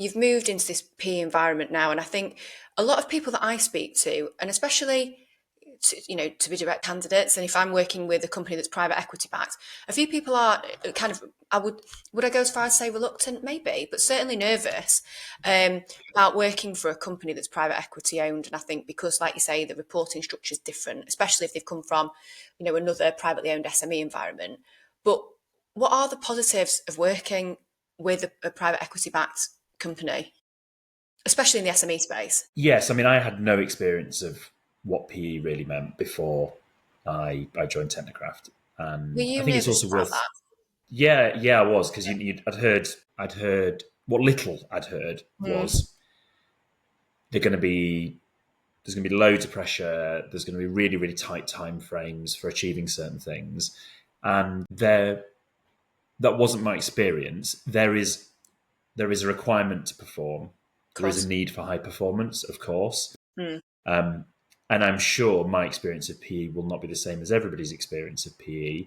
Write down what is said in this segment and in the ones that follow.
you've moved into this PE environment now, and I think a lot of people that I speak to, and especially to be direct candidates, and if I'm working with a company that's private equity backed, a few people are kind of, would I go as far as say reluctant, maybe, but certainly nervous about working for a company that's private equity owned. And I think because, like you say, the reporting structure is different, especially if they've come from, another privately owned SME environment. But what are the positives of working with a private equity backed company, especially in the SME space? Yes, I mean, I had no experience of what PE really meant before I joined Technocraft, Were and I you think it's nervous also about worth. that? Yeah, I was because I'd heard what little I'd heard Mm, was they're going to be there's going to be loads of pressure. There's going to be really really tight time frames for achieving certain things, and that wasn't my experience. There is a requirement to perform. of There is a course. need for high performance, of course. Mm, Um, and I'm sure my experience of PE will not be the same as everybody's experience of PE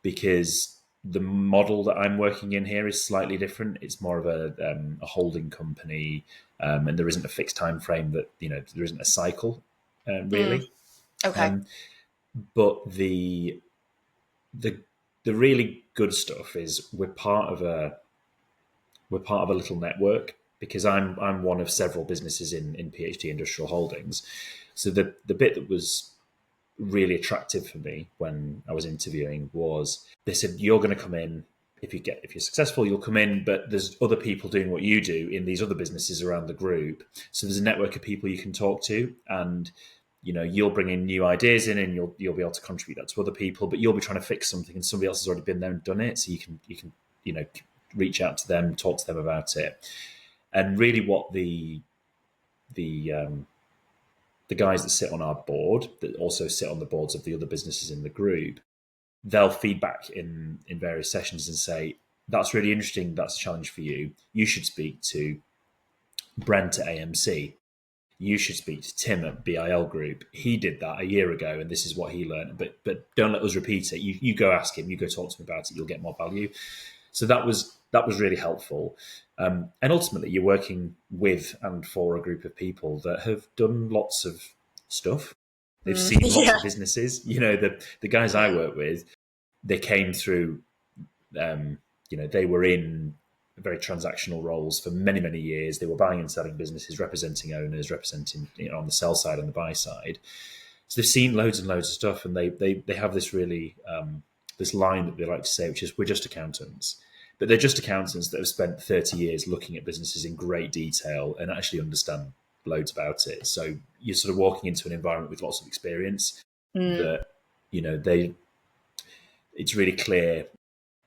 because the model that I'm working in here is slightly different. It's more of a holding company, and there isn't a fixed time frame that there isn't a cycle mm, really. okay. Um, but the the really good stuff is we're part of a little network because I'm one of several businesses in PhD Industrial Holdings. So the bit that was really attractive for me when I was interviewing was they said you're going to come in if you're successful you'll come in, but there's other people doing what you do in these other businesses around the group. So there's a network of people you can talk to, and you'll bring in new ideas in, and you'll be able to contribute that to other people. But you'll be trying to fix something, and somebody else has already been there and done it, so you can you know reach out to them, talk to them about it. And really, what the the guys that sit on our board, that also sit on the boards of the other businesses in the group, they'll feedback in various sessions and say, that's really interesting, that's a challenge for you. You should speak to Brent at AMC. You should speak to Tim at BIL Group. He did that a year ago, and this is what he learned. But don't let us repeat it. You go ask him. You go talk to him about it. You'll get more value. So that was really helpful. And ultimately, you're working with and for a group of people that have done lots of stuff. They've Mm, seen lots yeah. of businesses. The guys I Yeah. work with, they came through. They were in very transactional roles for many many years. They were buying and selling businesses, representing owners, representing on the sell side and the buy side. So they've seen loads and loads of stuff, and they have this really this line that they like to say, which is, "We're just accountants." But they're just accountants that have spent 30 years looking at businesses in great detail and actually understand loads about it. So you're sort of walking into an environment with lots of experience Mm, that, they it's really clear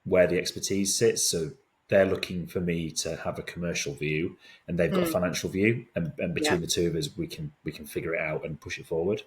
where the expertise sits. So they're looking for me to have a commercial view, and they've got a mm, financial view, and yeah. between the two of us, we can figure it out and push it forward.